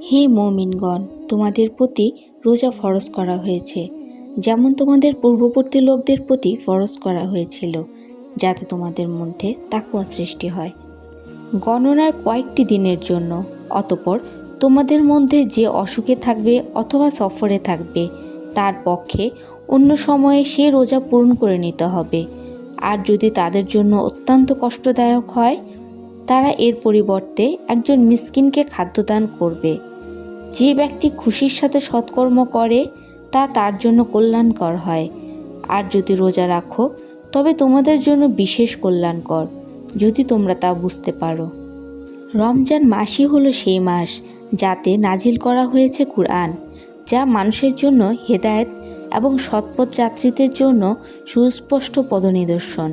হে মুমিনগণ, তোমাদের প্রতি রোজা ফরজ করা হয়েছে, যেমন তোমাদের পূর্ববর্তী লোকদের প্রতি ফরজ করা হয়েছিল, যাতে তোমাদের মধ্যে তাকওয়া সৃষ্টি হয়। গণনার কয়েকটি দিনের জন্য। অতঃপর তোমাদের মধ্যে যে অসুখে থাকবে অথবা সফরে থাকবে, তার পক্ষে অন্য সময়ে সে রোজা পূরণ করে নিতে হবে। আর যদি তাদের জন্য অত্যন্ত কষ্টদায়ক হয়, তারা এর পরিবর্তে একজন মিসকিনকে খাদ্যদান করবে। যে ব্যক্তি খুশির সাথে সৎকর্ম করে তা তার জন্য কল্যাণকর হয়। আর যদি রোজা রাখো তবে তোমাদের জন্য বিশেষ কল্যাণকর, যদি তোমরা তা বুঝতে পারো। রমজান মাসই হলো সেই মাস যাতে নাজিল করা হয়েছে কুরআন, যা মানুষের জন্য হেদায়েত এবং সৎপথ যাত্রীদের জন্য সুস্পষ্ট পথনিদর্শন,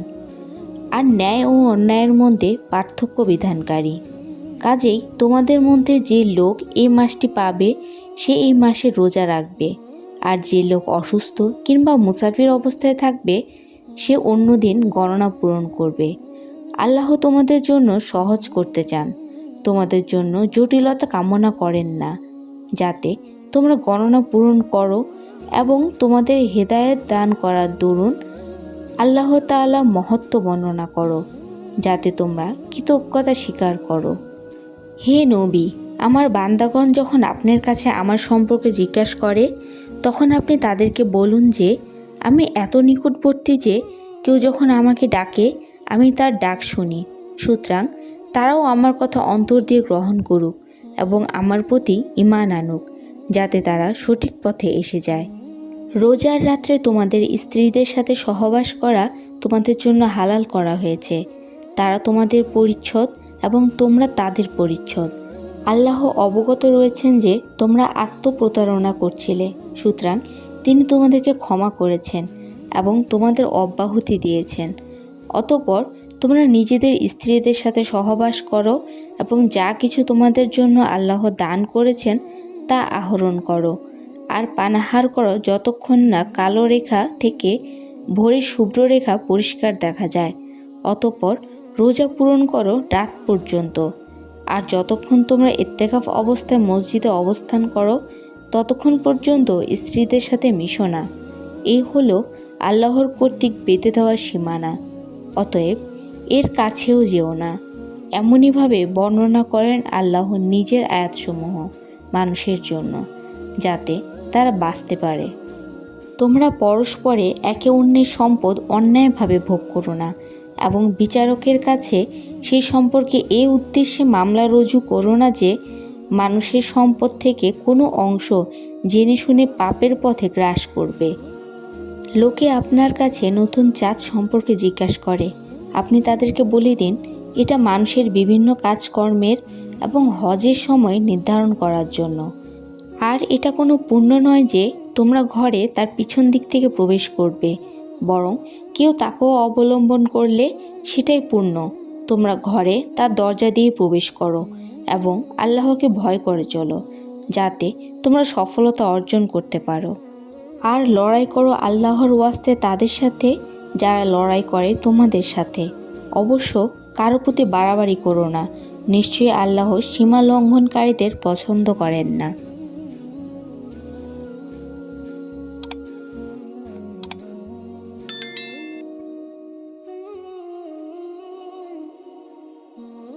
আর ন্যায় ও অন্যায়ের মধ্যে পার্থক্য বিধানকারী। কাজেই তোমাদের মধ্যে যে লোক এই মাসটি পাবে সে এই মাসে রোজা রাখবে, আর যে লোক অসুস্থ কিংবা মুসাফির অবস্থায় থাকবে সে অন্য দিন গণনা পূরণ করবে। আল্লাহ তোমাদের জন্য সহজ করতে চান, তোমাদের জন্য জটিলতা কামনা করেন না, যাতে তোমরা গণনা পূরণ করো এবং তোমাদের হেদায়েত দান করার দরুন আল্লাহ তাআলা মহত্ব বর্ণনা করো, যাতে তোমরা কৃতজ্ঞতা স্বীকার করো। হে নবী, আমার বান্দাগণ যখন আপনার কাছে আমার সম্পর্কে জিজ্ঞাসা করে, তখন আপনি তাদেরকে বলুন যে আমি এত নিকটবর্তী যে কেউ যখন আমাকে ডাকে আমি তার ডাক শুনি। সুতরাং তারাও আমার কথা অন্তর দিয়ে গ্রহণ করুক এবং আমার প্রতি ঈমান আনুক, যাতে তারা সঠিক পথে এসে যায়। রোজার রাত্রে তোমাদের স্ত্রীদের সাথে সহবাস করা তোমাদের জন্য হালাল করা হয়েছে। তারা তোমাদের পরিচ্ছদ এবং তোমরা তাদের পরিচ্ছদ। আল্লাহ অবগত রয়েছেন যে তোমরা আত্মপ্রতারণা করছিলে, সুতরাং তিনি তোমাদেরকে ক্ষমা করেছেন এবং তোমাদের অব্যাহতি দিয়েছেন। অতঃপর তোমরা নিজেদের স্ত্রীদের সাথে সহবাস করো এবং যা কিছু তোমাদের জন্য আল্লাহ দান করেছেন তা আহরণ করো, আর পানাহার করো যতক্ষণ না কালো রেখা থেকে ভোরের শুভ্র রেখা পরিষ্কার দেখা যায়। অতঃপর রোজা পূরণ করো রাত পর্যন্ত। আর যতক্ষণ তোমরা ইত্তেকাফ অবস্থায় মসজিদে অবস্থান করো ততক্ষণ পর্যন্ত স্ত্রীদের সাথে মিশো না। এই হলো আল্লাহর কর্তৃক বেঁধে দেওয়ার সীমানা, অতএব এর কাছেও যেও না। এমনইভাবে বর্ণনা করেন আল্লাহ নিজের আয়াতসমূহ মানুষের জন্য, যাতে তারা বাঁচতে পারে। তোমরা পরস্পরে একে অন্যের সম্পদ অন্যায়ভাবে ভোগ করো না এবং বিচারকের কাছে সেই সম্পর্কে এই উদ্দেশ্যে মামলা রুজু করো না যে মানুষের সম্পদ থেকে কোনো অংশ জেনে শুনে পাপের পথে গ্রাস করবে। লোকে আপনার কাছে নতুন চাঁদ সম্পর্কে জিজ্ঞাসা করে, আপনি তাদেরকে বলে দিন, এটা মানুষের বিভিন্ন কাজকর্মের এবং হজের সময় নির্ধারণ করার জন্য। আর এটা কোনো পুণ্য নয় যে তোমরা ঘরে তার পিছন দিক থেকে প্রবেশ করবে, বরং কেউ তাকেও অবলম্বন করলে সেটাই পুণ্য। তোমরা ঘরে তার দরজা দিয়ে প্রবেশ করো এবং আল্লাহকে ভয় করে চলো, যাতে তোমরা সফলতা অর্জন করতে পারো। আর লড়াই করো আল্লাহর ওয়াস্তে তাদের সাথে যারা লড়াই করে তোমাদের সাথে। অবশ্য কারো প্রতি বাড়াবাড়ি করো না, নিশ্চয়ই আল্লাহ সীমা লঙ্ঘনকারীদের পছন্দ করেন না।